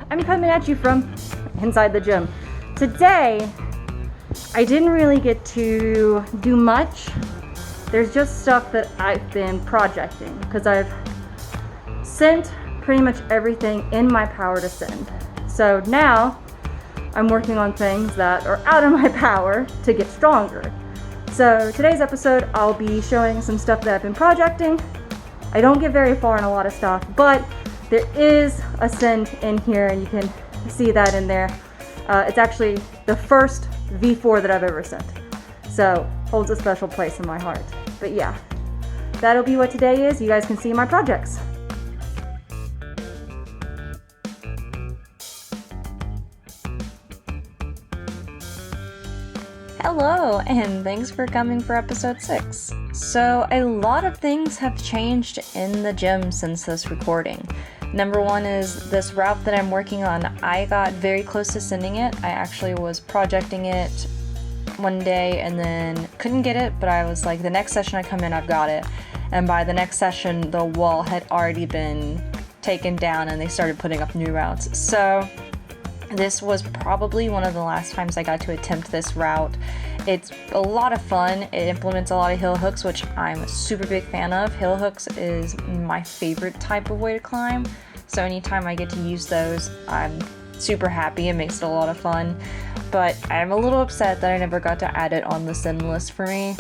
I'm coming at you from inside the gym. Today, I didn't really get to do much. There's just stuff that I've been projecting because I've sent pretty much everything in my power to send. So now I'm working on things that are out of my power to get stronger. So today's episode, I'll be showing some stuff that I've been projecting. I don't get very far in a lot of stuff, but there is a send in here and you can see that in there. It's actually the first V4 that I've ever sent. So holds a special place in my heart. But yeah, that'll be what today is. You guys can see my projects. Hello, and thanks for coming for episode 6. So a lot of things have changed in the gym since this recording. Number one is this route that I'm working on. I got very close to sending it. I actually was projecting it one day and then couldn't get it, but I was like, the next session I come in, I've got it. And by the next session, the wall had already been taken down and they started putting up new routes. So this was probably one of the last times I got to attempt this route. It's a lot of fun. It implements a lot of hill hooks, which I'm a super big fan of. Hill hooks is my favorite type of way to climb. So anytime I get to use those, I'm super happy. It makes it a lot of fun. But I'm a little upset that I never got to add it on the send list for me.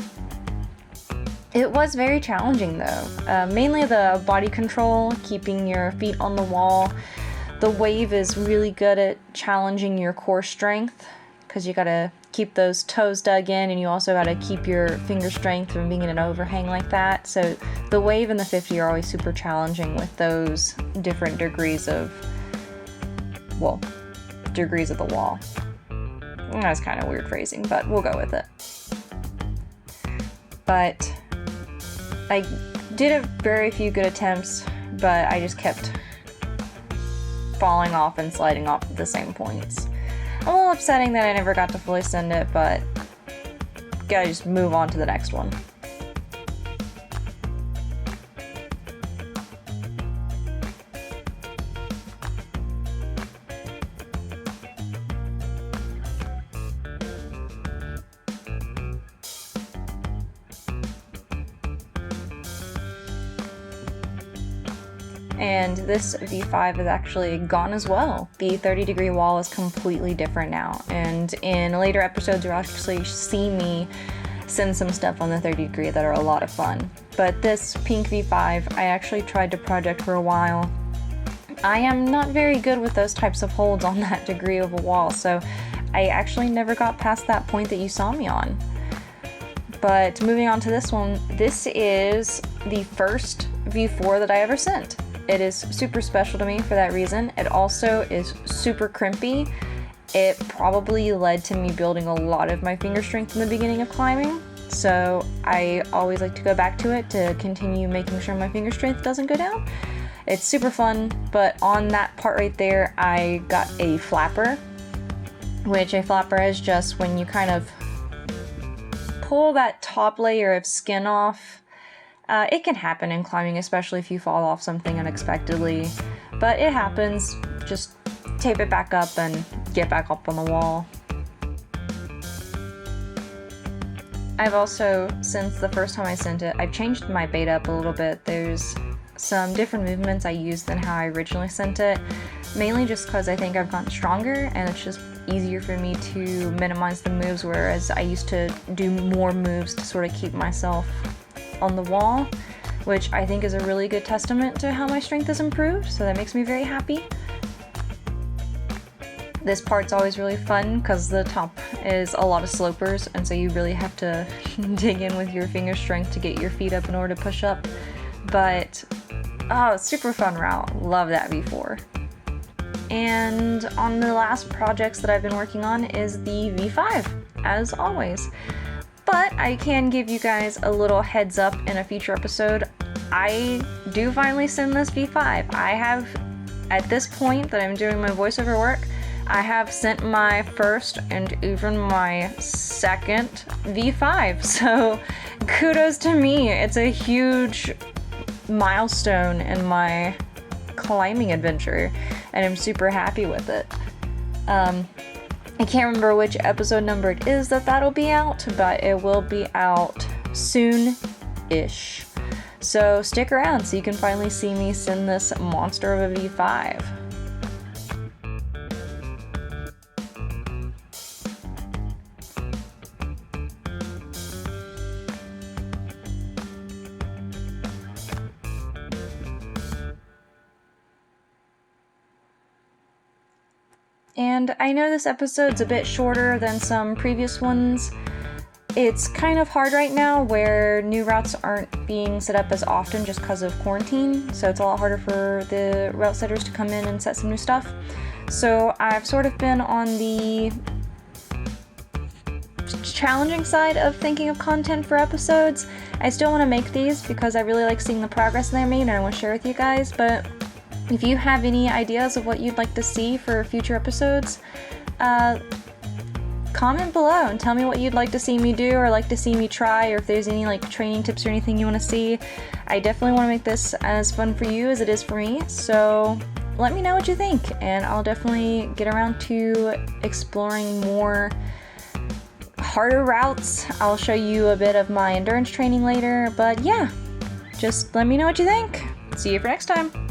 It was very challenging though. Mainly the body control, keeping your feet on the wall. The wave is really good at challenging your core strength because you gotta keep those toes dug in and you also gotta keep your finger strength from being in an overhang like that. So the wave and the 50 are always super challenging with those different degrees of the wall. That's kind of weird phrasing, but we'll go with it. But I did a very few good attempts, but I just kept falling off and sliding off at the same points. A little upsetting that I never got to fully send it, but gotta just move on to the next one. And this V5 is actually gone as well. The 30-degree wall is completely different now. And in later episodes, you'll actually see me send some stuff on the 30-degree that are a lot of fun. But this pink V5, I actually tried to project for a while. I am not very good with those types of holds on that degree of a wall, so I actually never got past that point that you saw me on. But moving on to this one, this is the first V4 that I ever sent. It is super special to me for that reason. It also is super crimpy. It probably led to me building a lot of my finger strength in the beginning of climbing. So I always like to go back to it to continue making sure my finger strength doesn't go down. It's super fun, but on that part right there, I got a flapper, which a flapper is just when you kind of pull that top layer of skin off. It can happen in climbing, especially if you fall off something unexpectedly, but it happens. Just tape it back up and get back up on the wall. I've also, since the first time I sent it, I've changed my bait up a little bit. There's some different movements I use than how I originally sent it, mainly just because I think I've gotten stronger and it's just easier for me to minimize the moves, whereas I used to do more moves to sort of keep myself on the wall, which I think is a really good testament to how my strength has improved, so that makes me very happy. This part's always really fun because the top is a lot of slopers, and so you really have to dig in with your finger strength to get your feet up in order to push up. But super fun route. Love that V4. And on the last projects that I've been working on is the V5, as always. But I can give you guys a little heads up in a future episode. I do finally send this V5. I have, at this point that I'm doing my voiceover work, I have sent my first and even my second V5. So kudos to me. It's a huge milestone in my climbing adventure, and I'm super happy with it. I can't remember which episode number it is that'll be out, but it will be out soon-ish. So stick around so you can finally see me send this monster of a V5. And I know this episode's a bit shorter than some previous ones. It's kind of hard right now where new routes aren't being set up as often just because of quarantine, so it's a lot harder for the route setters to come in and set some new stuff. So I've sort of been on the challenging side of thinking of content for episodes. I still want to make these because I really like seeing the progress they're made and I want to share with you guys, but if you have any ideas of what you'd like to see for future episodes, comment below and tell me what you'd like to see me do or like to see me try, or if there's any like training tips or anything you want to see. I definitely want to make this as fun for you as it is for me, so let me know what you think, and I'll definitely get around to exploring more harder routes. I'll show you a bit of my endurance training later, but yeah, just let me know what you think. See you for next time.